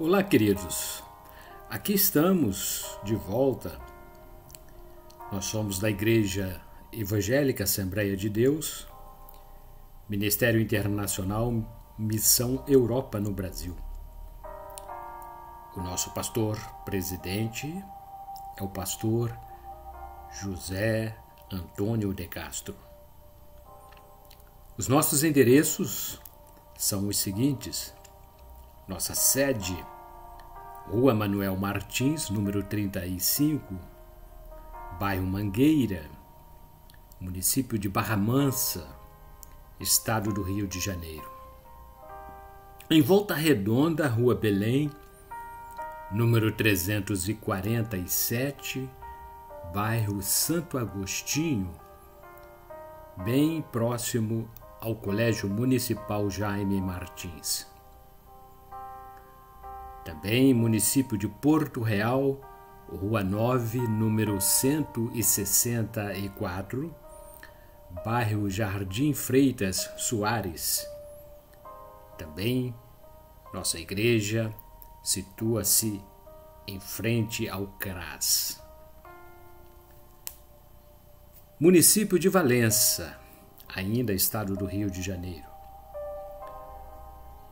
Olá, queridos. Aqui estamos de volta. Nós somos da Igreja Evangélica Assembleia de Deus, Ministério Internacional Missão Europa no Brasil. O nosso pastor presidente é o pastor José Antônio de Castro. Os nossos endereços são os seguintes: nossa sede, Rua Manuel Martins, número 35, bairro Mangueira, município de Barra Mansa, estado do Rio de Janeiro. Em Volta Redonda, Rua Belém, número 347, bairro Santo Agostinho, bem próximo ao Colégio Municipal Jaime Martins. Também município de Porto Real, Rua 9, número 164, bairro Jardim Freitas Soares. Também nossa igreja situa-se em frente ao CRAS. Município de Valença, ainda estado do Rio de Janeiro.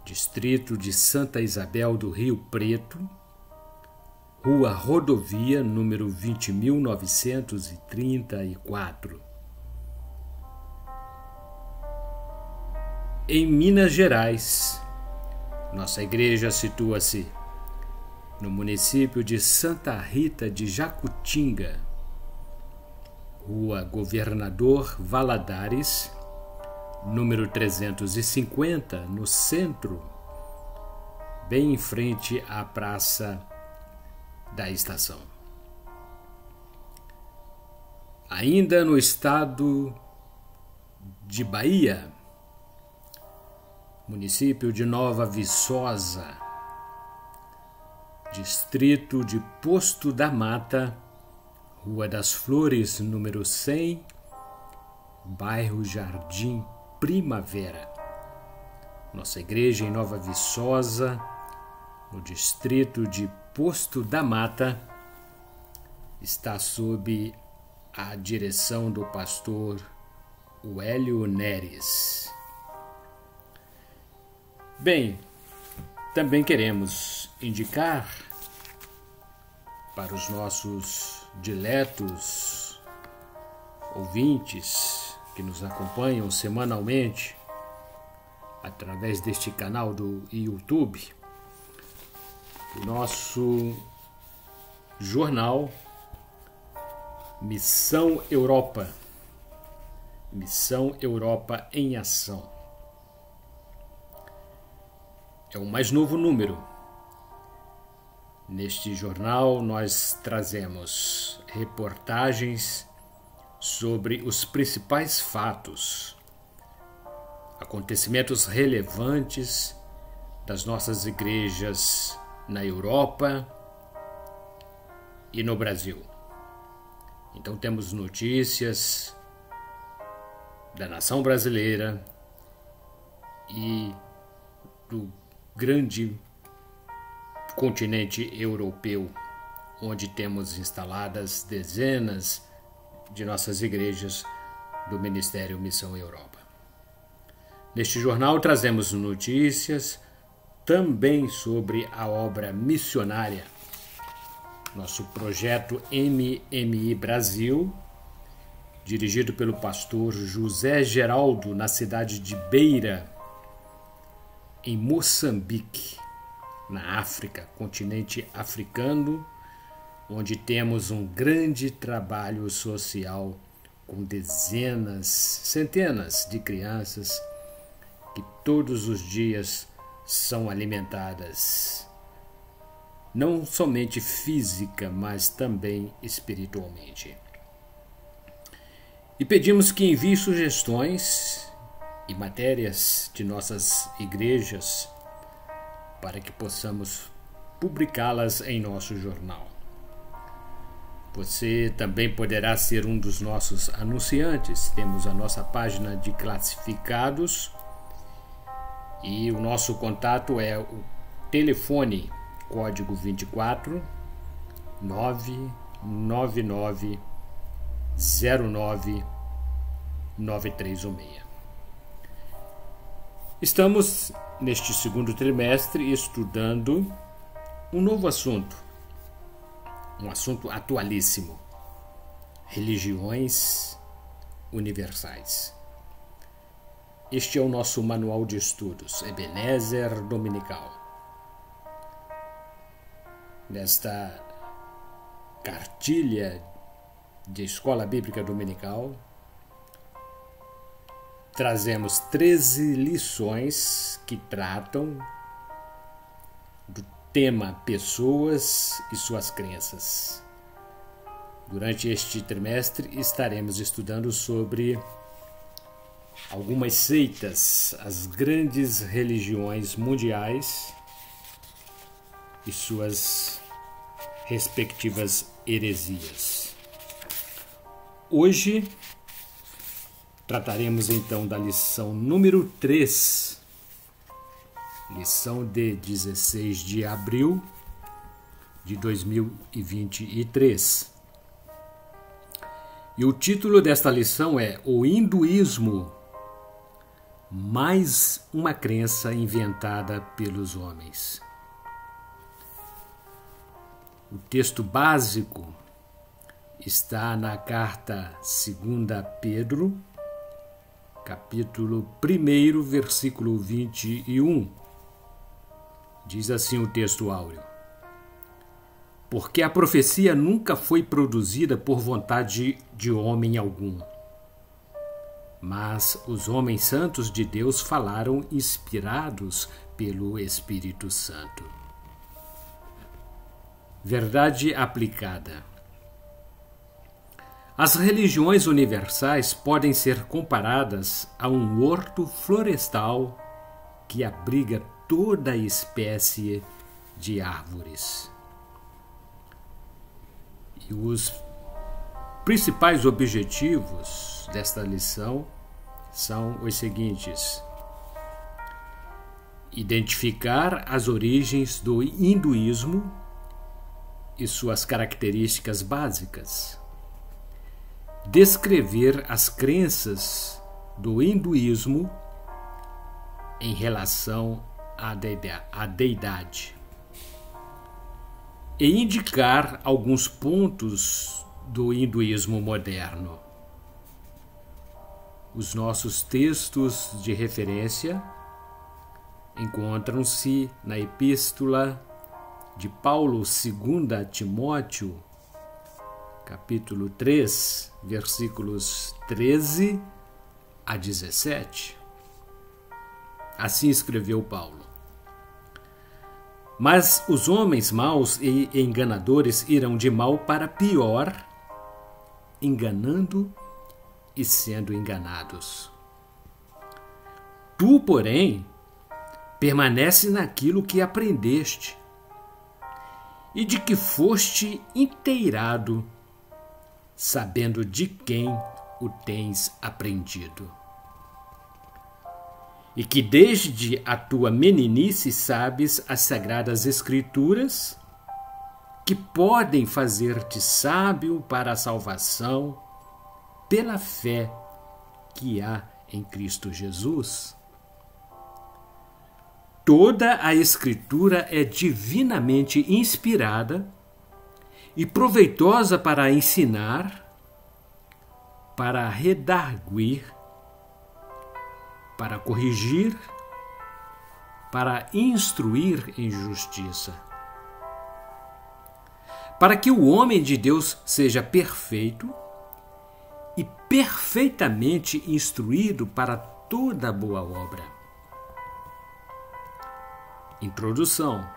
Distrito de Santa Isabel do Rio Preto, Rua Rodovia, número 20.934. Em Minas Gerais, nossa igreja situa-se no município de Santa Rita de Jacutinga, Rua Governador Valadares, número 350, no centro, bem em frente à Praça da Estação. Ainda no estado de Bahia, município de Nova Viçosa, distrito de Posto da Mata, Rua das Flores, número 100, bairro Jardim Primavera. Nossa igreja em Nova Viçosa, no distrito de Posto da Mata, está sob a direção do pastor Hélio Neres. Bem, também queremos indicar para os nossos diletos ouvintes que nos acompanham semanalmente através deste canal do YouTube, o nosso jornal Missão Europa, Missão Europa em Ação. É o mais novo número. Neste jornal nós trazemos reportagens sobre os principais fatos, acontecimentos relevantes das nossas igrejas na Europa e no Brasil. Então temos notícias da nação brasileira e do grande continente europeu, onde temos instaladas dezenas de nossas igrejas do Ministério Missão Europa. Neste jornal trazemos notícias também sobre a obra missionária, nosso projeto MMI Brasil, dirigido pelo pastor José Geraldo, na cidade de Beira, em Moçambique, na África, continente africano, onde temos um grande trabalho social com dezenas, centenas de crianças que todos os dias são alimentadas, não somente física, mas também espiritualmente. E pedimos que envie sugestões e matérias de nossas igrejas para que possamos publicá-las em nosso jornal. Você também poderá ser um dos nossos anunciantes. Temos a nossa página de classificados e o nosso contato é o telefone código 24 999 09 9316. Estamos neste segundo trimestre estudando um novo assunto, um assunto atualíssimo: religiões universais. Este é o nosso manual de estudos, Ebenezer Dominical. Nesta cartilha de Escola Bíblica Dominical, trazemos 13 lições que tratam do tema pessoas e suas crenças. Durante este trimestre estaremos estudando sobre algumas seitas, as grandes religiões mundiais e suas respectivas heresias. Hoje trataremos então da lição número 3, lição de 16 de abril de 2023. E o título desta lição é O Hinduísmo, mais uma crença inventada pelos homens. O texto básico está na carta 2 Pedro, capítulo 1, versículo 21. Diz assim o texto áureo: Porque a profecia nunca foi produzida por vontade de homem algum, mas os homens santos de Deus falaram inspirados pelo Espírito Santo. Verdade aplicada. As religiões universais podem ser comparadas a um horto florestal que abriga toda espécie de árvores. E os principais objetivos desta lição são os seguintes: identificar as origens do hinduísmo e suas características básicas, descrever as crenças do hinduísmo em relação à deidade e indicar alguns pontos do hinduísmo moderno. Os nossos textos de referência encontram-se na Epístola de Paulo II a Timóteo, capítulo 3, versículos 13 a 17. Assim escreveu Paulo: Mas os homens maus e enganadores irão de mal para pior, enganando e sendo enganados. Tu, porém, permanece naquilo que aprendeste e de que foste inteirado, sabendo de quem o tens aprendido. E que desde a tua meninice sabes as sagradas Escrituras, que podem fazer-te sábio para a salvação pela fé que há em Cristo Jesus. Toda a Escritura é divinamente inspirada e proveitosa para ensinar, para redarguir, para corrigir, para instruir em justiça, para que o homem de Deus seja perfeito e perfeitamente instruído para toda boa obra. Introdução.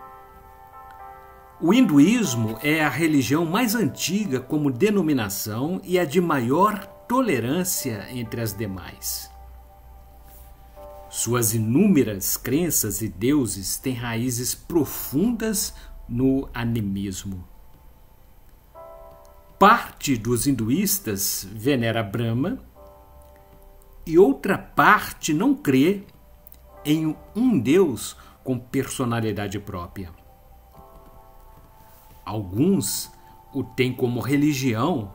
O hinduísmo é a religião mais antiga como denominação e a de maior tolerância entre as demais. Suas inúmeras crenças e deuses têm raízes profundas no animismo. Parte dos hinduístas venera Brahma e outra parte não crê em um Deus com personalidade própria. Alguns o têm como religião,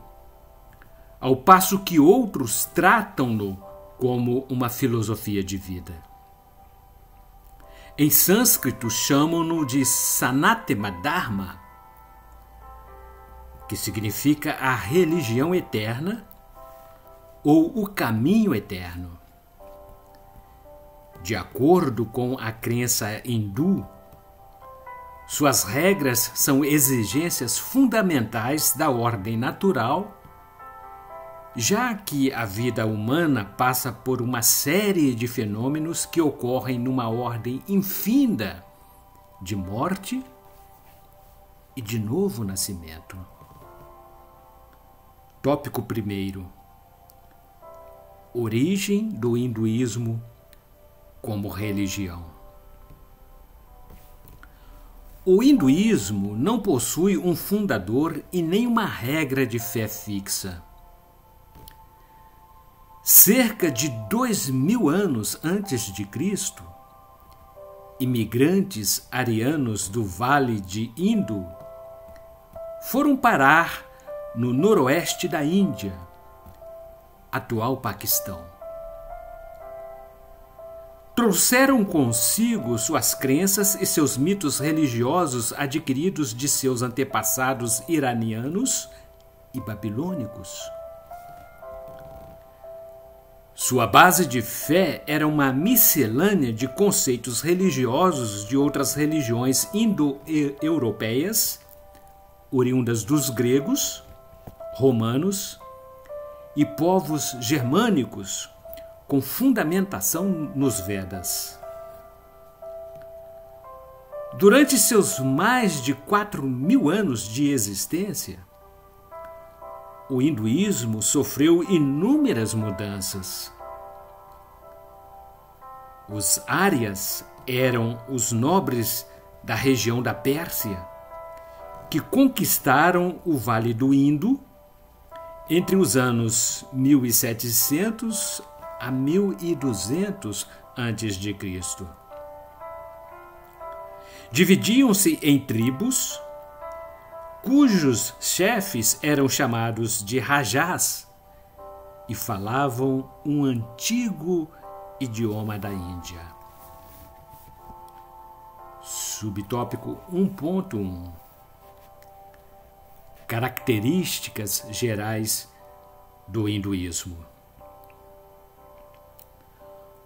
ao passo que outros tratam-no como uma filosofia de vida. Em sânscrito chamam-no de Sanatana Dharma, que significa a religião eterna ou o caminho eterno. De acordo com a crença hindu, suas regras são exigências fundamentais da ordem natural, já que a vida humana passa por uma série de fenômenos que ocorrem numa ordem infinda de morte e de novo nascimento. Tópico 1. Origem do hinduísmo como religião. O hinduísmo não possui um fundador e nem uma regra de fé fixa. Cerca de 2000 anos antes de Cristo, imigrantes arianos do Vale de Indo foram parar no noroeste da Índia, atual Paquistão. Trouxeram consigo suas crenças e seus mitos religiosos adquiridos de seus antepassados iranianos e babilônicos. Sua base de fé era uma miscelânea de conceitos religiosos de outras religiões indo-europeias, oriundas dos gregos, romanos e povos germânicos, com fundamentação nos Vedas. Durante seus mais de 4000 anos de existência, o hinduísmo sofreu inúmeras mudanças. Os árias eram os nobres da região da Pérsia, que conquistaram o Vale do Indo entre os anos 1700 a 1200 a.C. Dividiam-se em tribos, cujos chefes eram chamados de Rajas e falavam um antigo idioma da Índia. Subtópico 1.1. Características gerais do hinduísmo.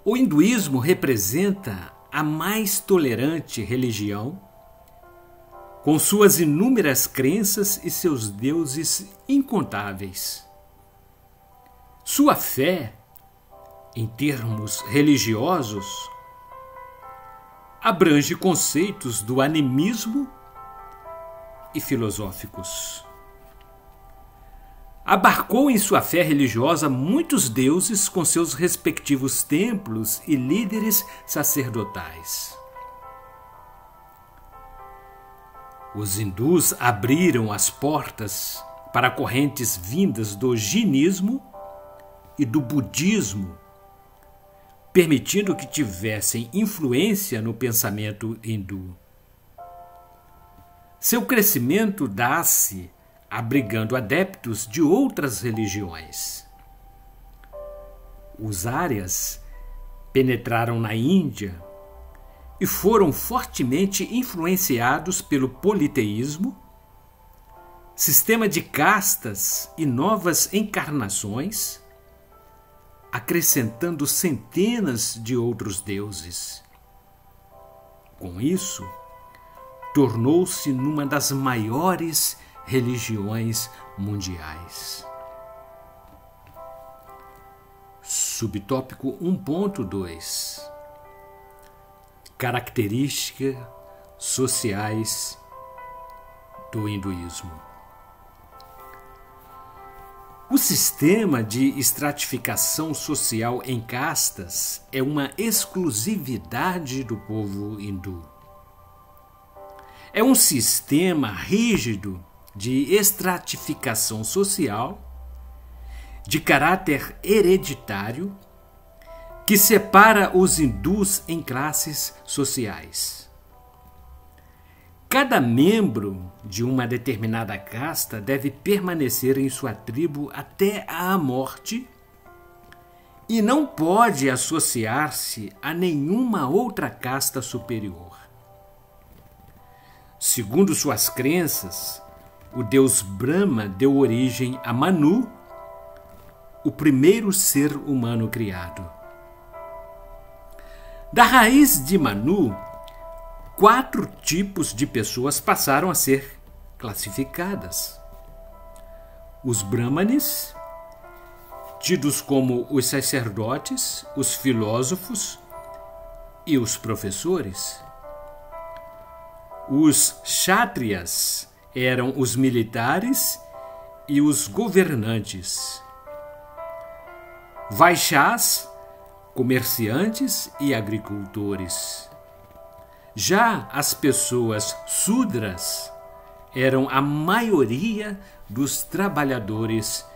O hinduísmo representa a mais tolerante religião, com suas inúmeras crenças e seus deuses incontáveis. Sua fé, em termos religiosos, abrange conceitos do animismo e filosóficos. Abarcou em sua fé religiosa muitos deuses com seus respectivos templos e líderes sacerdotais. Os hindus abriram as portas para correntes vindas do jainismo e do budismo, permitindo que tivessem influência no pensamento hindu. Seu crescimento dá-se abrigando adeptos de outras religiões. Os árias penetraram na Índia e foram fortemente influenciados pelo politeísmo, sistema de castas e novas encarnações, acrescentando centenas de outros deuses. Com isso, tornou-se numa das maiores religiões mundiais. Subtópico 1.2. Características sociais do hinduísmo. O sistema de estratificação social em castas é uma exclusividade do povo hindu. É um sistema rígido de estratificação social, de caráter hereditário, que separa os hindus em classes sociais. cada membro de uma determinada casta deve permanecer em sua tribo até a morte e não pode associar-se a nenhuma outra casta superior. Segundo suas crenças, o deus Brahma deu origem a Manu, o primeiro ser humano criado. Da raiz de Manu, 4 tipos de pessoas passaram a ser classificadas. Os Brahmanes, tidos como os sacerdotes, os filósofos e os professores. Os Kshatriyas eram os militares e os governantes. Vaishyas, comerciantes e agricultores. Já as pessoas Sudras eram a maioria dos trabalhadores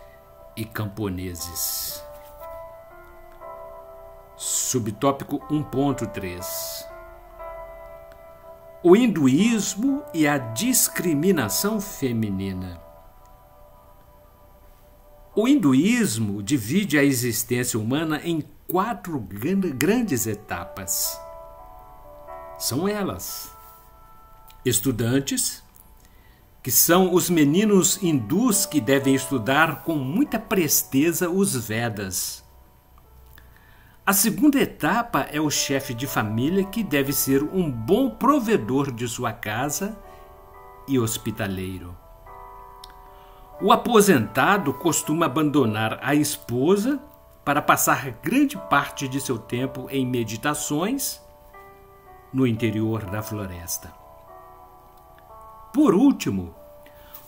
e camponeses. Subtópico 1.3. O hinduísmo e a discriminação feminina. O hinduísmo divide a existência humana em 4 grandes etapas. São elas: estudantes, que são os meninos hindus que devem estudar com muita presteza os Vedas. A segunda etapa é o chefe de família, que deve ser um bom provedor de sua casa e hospitaleiro. O aposentado costuma abandonar a esposa para passar grande parte de seu tempo em meditações no interior da floresta. Por último,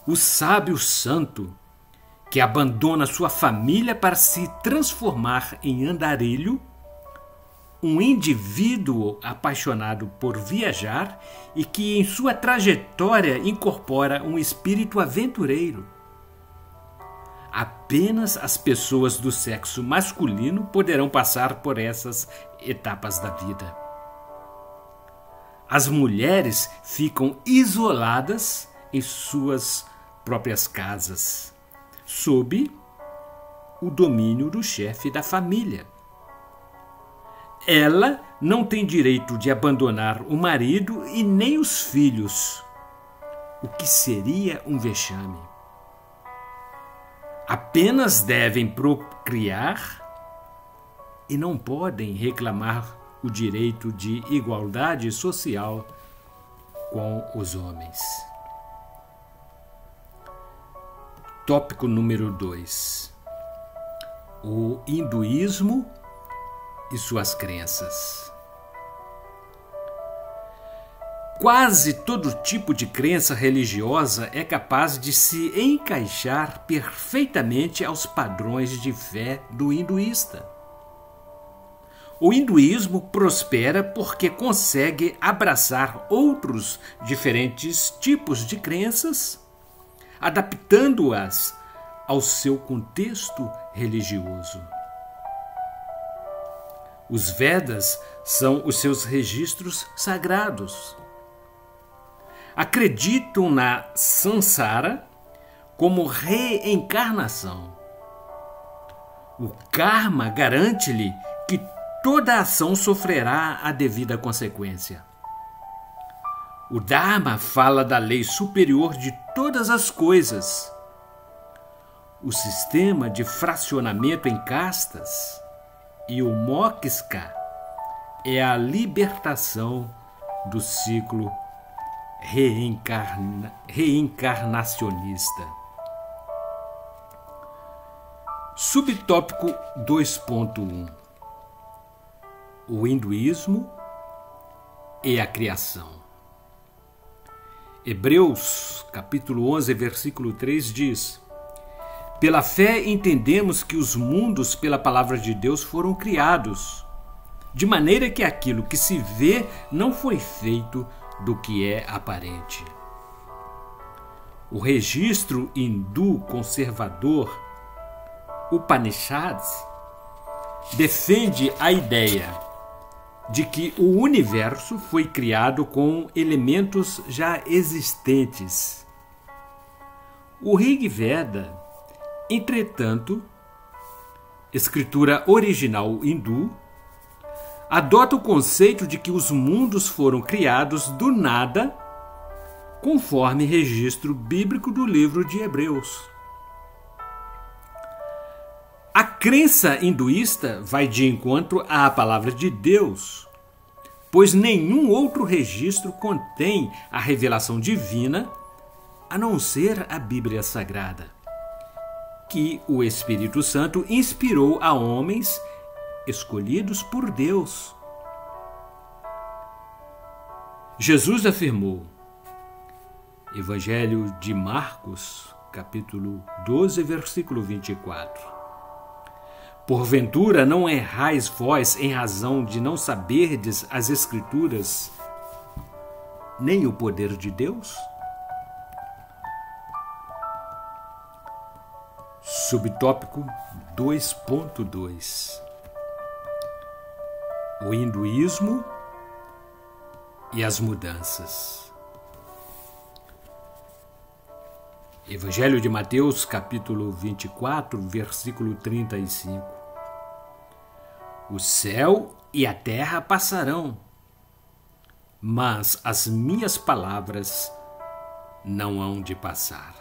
o sábio santo, que abandona sua família para se transformar em andarilho, um indivíduo apaixonado por viajar e que em sua trajetória incorpora um espírito aventureiro. Apenas as pessoas do sexo masculino poderão passar por essas etapas da vida. As mulheres ficam isoladas em suas próprias casas, sob o domínio do chefe da família. Ela não tem direito de abandonar o marido e nem os filhos, o que seria um vexame. Apenas devem procriar e não podem reclamar o direito de igualdade social com os homens. Tópico número 2. O hinduísmo e suas crenças. Quase todo tipo de crença religiosa é capaz de se encaixar perfeitamente aos padrões de fé do hinduísta. O hinduísmo prospera porque consegue abraçar outros diferentes tipos de crenças, adaptando-as ao seu contexto religioso. Os Vedas são os seus registros sagrados. Acreditam na Sansara como reencarnação. O karma garante-lhe que toda ação sofrerá a devida consequência. O Dharma fala da lei superior de todas as coisas. O sistema de fracionamento em castas e o Moksha é a libertação do ciclo reencarnacionista. Subtópico 2.1. O hinduísmo e a criação. Hebreus, capítulo 11, versículo 3 diz: pela fé entendemos que os mundos pela palavra de Deus foram criados, de maneira que aquilo que se vê não foi feito do que é aparente. O registro hindu conservador, Upanishads, defende a ideia de que o universo foi criado com elementos já existentes. O Rig Veda, entretanto, escritura original hindu, adota o conceito de que os mundos foram criados do nada, conforme registro bíblico do livro de Hebreus. A crença hinduísta vai de encontro à palavra de Deus, pois nenhum outro registro contém a revelação divina a não ser a Bíblia Sagrada, que o Espírito Santo inspirou a homens escolhidos por Deus. Jesus afirmou, Evangelho de Marcos, capítulo 12, versículo 24. Porventura não errais vós em razão de não saberdes as Escrituras, nem o poder de Deus? Subtópico 2.2. O hinduísmo e as mudanças. Evangelho de Mateus, capítulo 24, versículo 35. O céu e a terra passarão, mas as minhas palavras não hão de passar.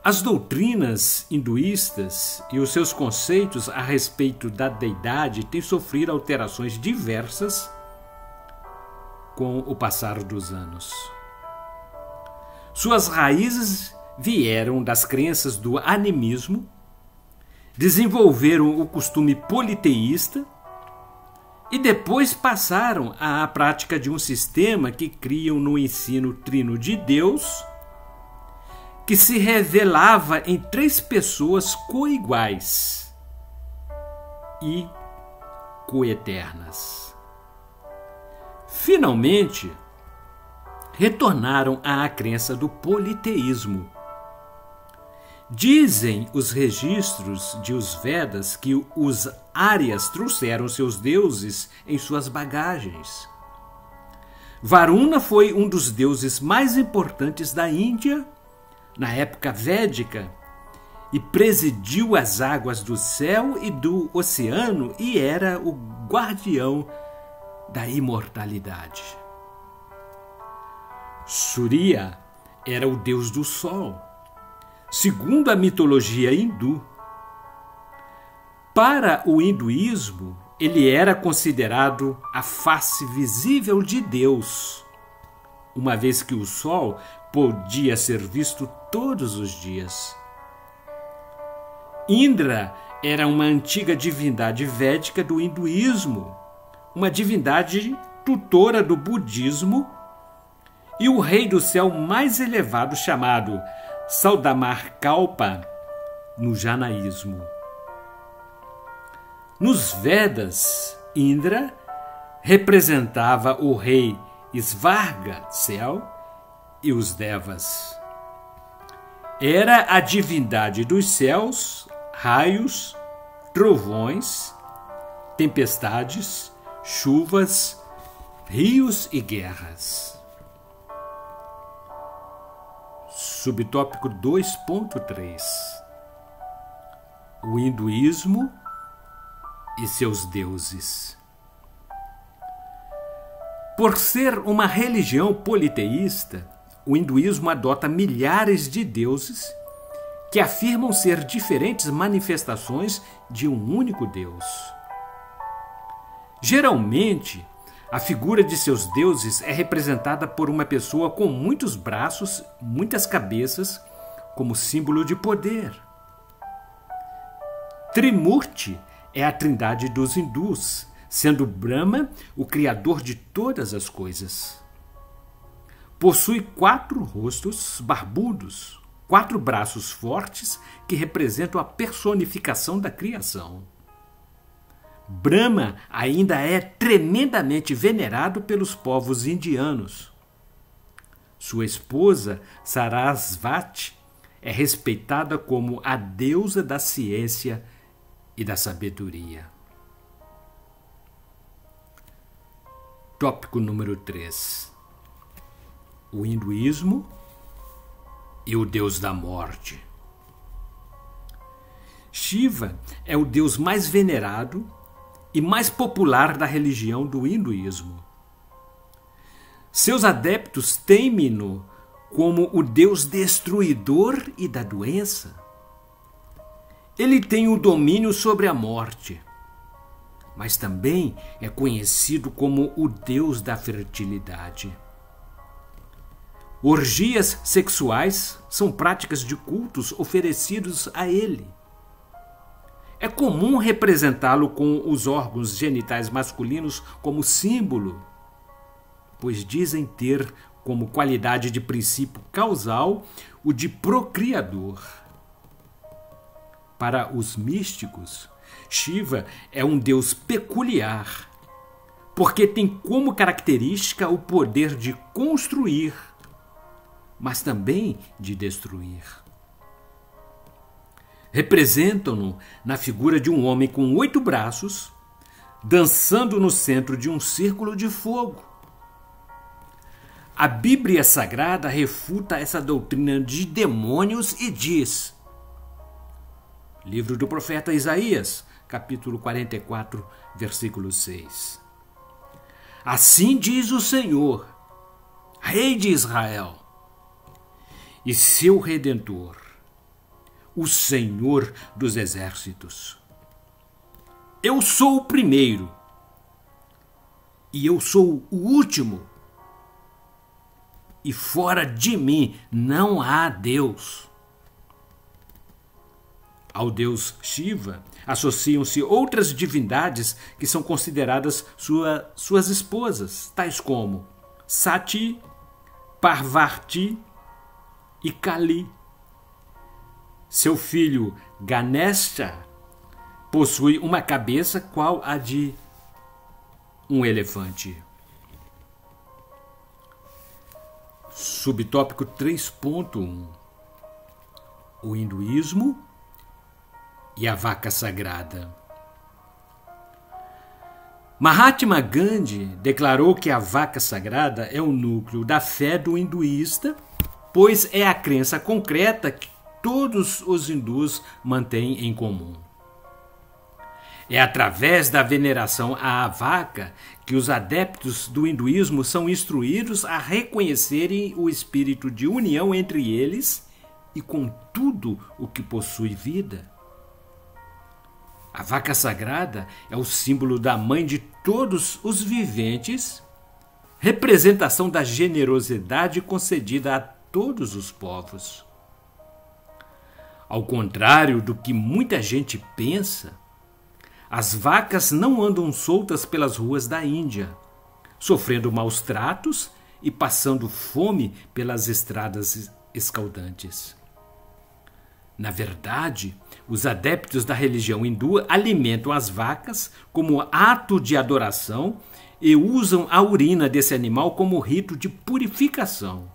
As doutrinas hinduístas e os seus conceitos a respeito da deidade têm sofrido alterações diversas com o passar dos anos. Suas raízes vieram das crenças do animismo, desenvolveram o costume politeísta e depois passaram à prática de um sistema que criam no ensino trino de Deus, que se revelava em três pessoas coiguais e coeternas. Finalmente, retornaram à crença do politeísmo. Dizem os registros de os Vedas que os Áryas trouxeram seus deuses em suas bagagens. Varuna foi um dos deuses mais importantes da Índia na época védica e presidiu as águas do céu e do oceano e era o guardião da imortalidade. Surya era o deus do sol, segundo a mitologia hindu. Para o hinduísmo, ele era considerado a face visível de Deus, uma vez que o sol podia ser visto todos os dias. Indra era uma antiga divindade védica do hinduísmo, uma divindade tutora do budismo, e o rei do céu mais elevado chamado Saudamarkalpa no janaísmo. Nos Vedas, Indra representava o rei Svarga, céu, e os Devas. Era a divindade dos céus, raios, trovões, tempestades, chuvas, rios e guerras. Subtópico 2.3. O hinduísmo e seus deuses. Por ser uma religião politeísta, o hinduísmo adota milhares de deuses que afirmam ser diferentes manifestações de um único Deus. Geralmente, a figura de seus deuses é representada por uma pessoa com muitos braços, muitas cabeças, como símbolo de poder. Trimurti é a trindade dos hindus, sendo Brahma o criador de todas as coisas. Possui 4 rostos barbudos, 4 braços fortes que representam a personificação da criação. Brahma ainda é tremendamente venerado pelos povos indianos. Sua esposa, Sarasvati, é respeitada como a deusa da ciência e da sabedoria. Tópico número 3. O hinduísmo e o deus da morte. Shiva é o deus mais venerado e mais popular da religião do hinduísmo. Seus adeptos temem-no como o deus destruidor e da doença. Ele tem o domínio sobre a morte, mas também é conhecido como o deus da fertilidade. Orgias sexuais são práticas de cultos oferecidos a ele. É comum representá-lo com os órgãos genitais masculinos como símbolo, pois dizem ter como qualidade de princípio causal o de procriador. Para os místicos, Shiva é um deus peculiar, porque tem como característica o poder de construir, mas também de destruir. Representam-no na figura de um homem com 8 braços, dançando no centro de um círculo de fogo. A Bíblia Sagrada refuta essa doutrina de demônios e diz, livro do profeta Isaías, capítulo 44, versículo 6. Assim diz o Senhor, Rei de Israel, e seu Redentor, o Senhor dos exércitos. Eu sou o primeiro e eu sou o último, e fora de mim não há Deus. Ao deus Shiva associam-se outras divindades que são consideradas suas esposas, tais como Sati, Parvati e Kali. Seu filho Ganesha possui uma cabeça qual a de um elefante. Subtópico 3.1. O hinduísmo e a vaca sagrada. Mahatma Gandhi declarou que a vaca sagrada é o núcleo da fé do hinduísta, pois é a crença concreta que todos os hindus mantêm em comum. É através da veneração à vaca que os adeptos do hinduísmo são instruídos a reconhecerem o espírito de união entre eles e com tudo o que possui vida. A vaca sagrada é o símbolo da mãe de todos os viventes, representação da generosidade concedida a todos os povos. Ao contrário do que muita gente pensa, as vacas não andam soltas pelas ruas da Índia, sofrendo maus tratos e passando fome pelas estradas escaldantes. Na verdade, os adeptos da religião hindu alimentam as vacas como ato de adoração e usam a urina desse animal como rito de purificação.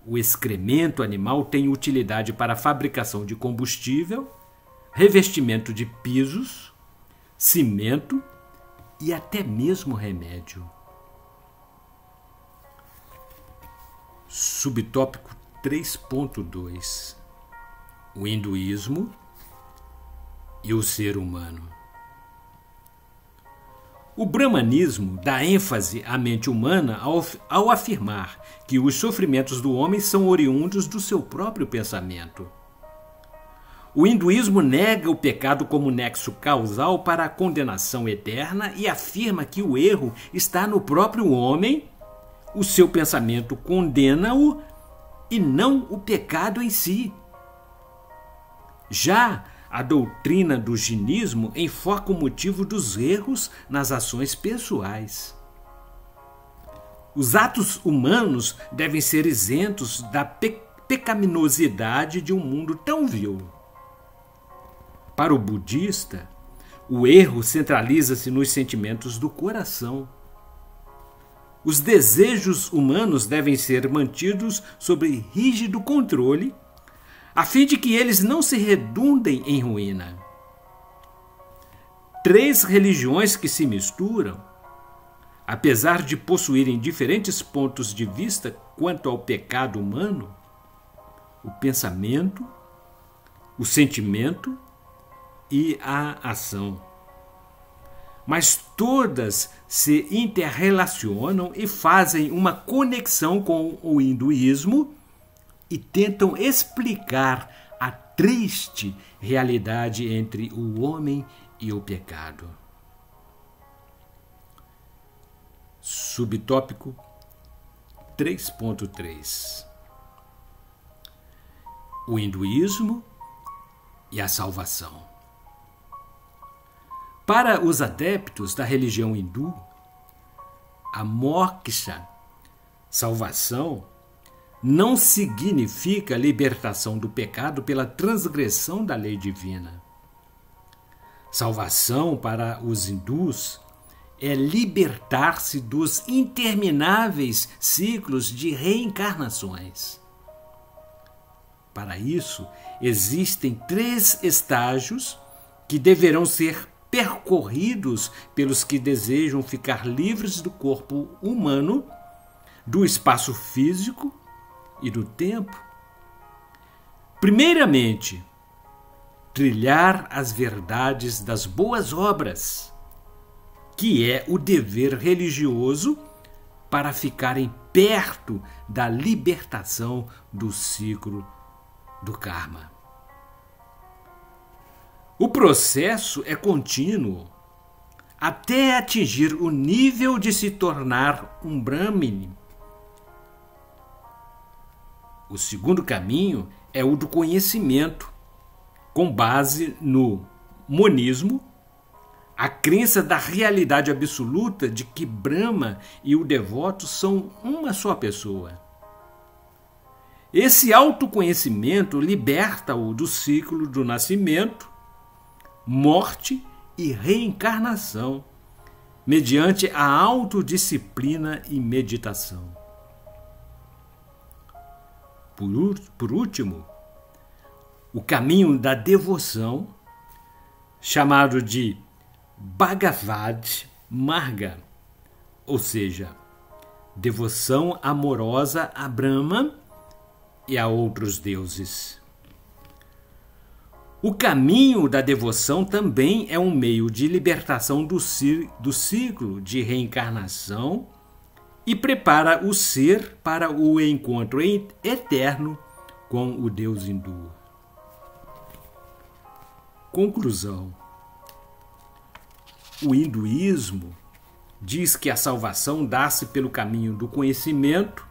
O excremento animal tem utilidade para a fabricação de combustível, revestimento de pisos, cimento e até mesmo remédio. Subtópico 3.2. O hinduísmo e o ser humano. O brahmanismo dá ênfase à mente humana ao afirmar que os sofrimentos do homem são oriundos do seu próprio pensamento. O hinduísmo nega o pecado como nexo causal para a condenação eterna e afirma que o erro está no próprio homem, o seu pensamento condena-o e não o pecado em si. Já a doutrina do jainismo enfoca o motivo dos erros nas ações pessoais. Os atos humanos devem ser isentos da pecaminosidade de um mundo tão vil. Para o budista, o erro centraliza-se nos sentimentos do coração. Os desejos humanos devem ser mantidos sob rígido controle, a fim de que eles não se redundem em ruína. 3 religiões que se misturam, apesar de possuírem diferentes pontos de vista quanto ao pecado humano, o pensamento, o sentimento e a ação. Mas todas se interrelacionam e fazem uma conexão com o hinduísmo e tentam explicar a triste realidade entre o homem e o pecado. Subtópico 3.3 O hinduísmo e a salvação. Para os adeptos da religião hindu, a moksha, salvação, não significa libertação do pecado pela transgressão da lei divina. Salvação para os hindus é libertar-se dos intermináveis ciclos de reencarnações. Para isso, existem 3 estágios que deverão ser percorridos pelos que desejam ficar livres do corpo humano, do espaço físico e do tempo. Primeiramente, trilhar as verdades das boas obras, que é o dever religioso para ficarem perto da libertação do ciclo do karma. O processo é contínuo até atingir o nível de se tornar um Brahmane. O segundo caminho é o do conhecimento, com base no monismo, a crença da realidade absoluta de que Brahma e o devoto são uma só pessoa. Esse autoconhecimento liberta-o do ciclo do nascimento, morte e reencarnação, mediante a autodisciplina e meditação. Por último, o caminho da devoção, chamado de Bhagavad Marga, ou seja, devoção amorosa a Brahma e a outros deuses. O caminho da devoção também é um meio de libertação do ciclo de reencarnação e prepara o ser para o encontro eterno com o Deus hindu. Conclusão. O hinduísmo diz que a salvação dá-se pelo caminho do conhecimento,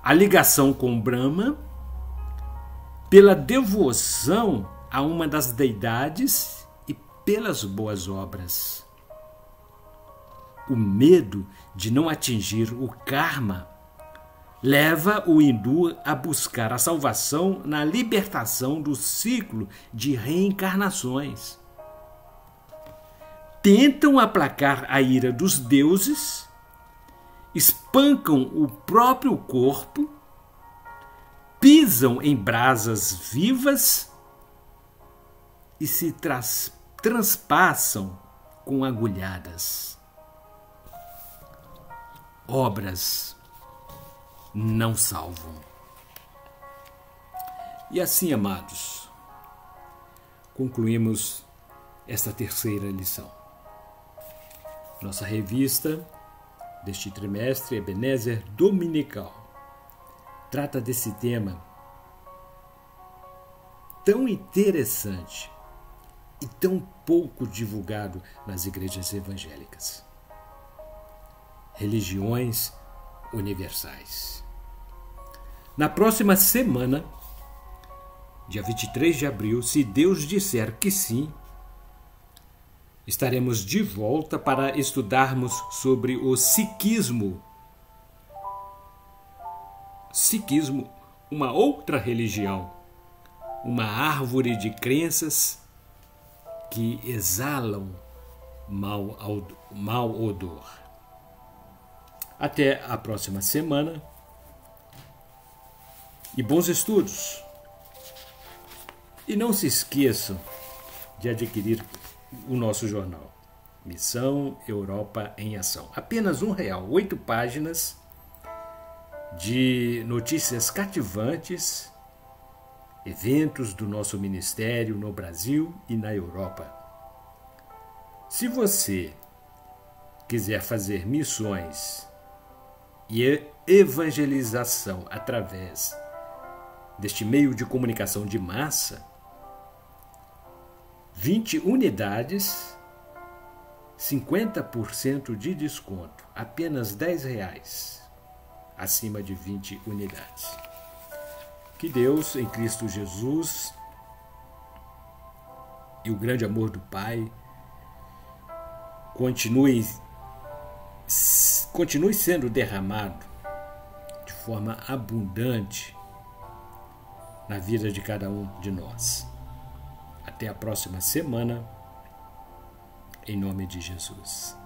a ligação com Brahma, pela devoção a uma das deidades e pelas boas obras. O medo de não atingir o karma leva o hindu a buscar a salvação na libertação do ciclo de reencarnações. Tentam aplacar a ira dos deuses, espancam o próprio corpo, pisam em brasas vivas e se transpassam com agulhadas. Obras não salvam. E assim, amados, concluímos esta terceira lição. Nossa revista deste trimestre, Ebenezer Dominical, trata desse tema tão interessante e tão pouco divulgado nas igrejas evangélicas. Religiões universais. Na próxima semana, dia 23 de abril, se Deus disser que sim, estaremos de volta para estudarmos sobre o sikhismo. Sikhismo, uma outra religião, uma árvore de crenças que exalam mau odor. Até a próxima semana e bons estudos. E não se esqueçam de adquirir o nosso jornal. Missão Europa em Ação. Apenas R$1, 8 páginas de notícias cativantes, eventos do nosso ministério no Brasil e na Europa. Se você quiser fazer missões e evangelização através deste meio de comunicação de massa, 20 unidades, 50% de desconto, apenas R$10, acima de 20 unidades. Que Deus, em Cristo Jesus, e o grande amor do Pai continue sendo derramado de forma abundante na vida de cada um de nós. Até a próxima semana, em nome de Jesus.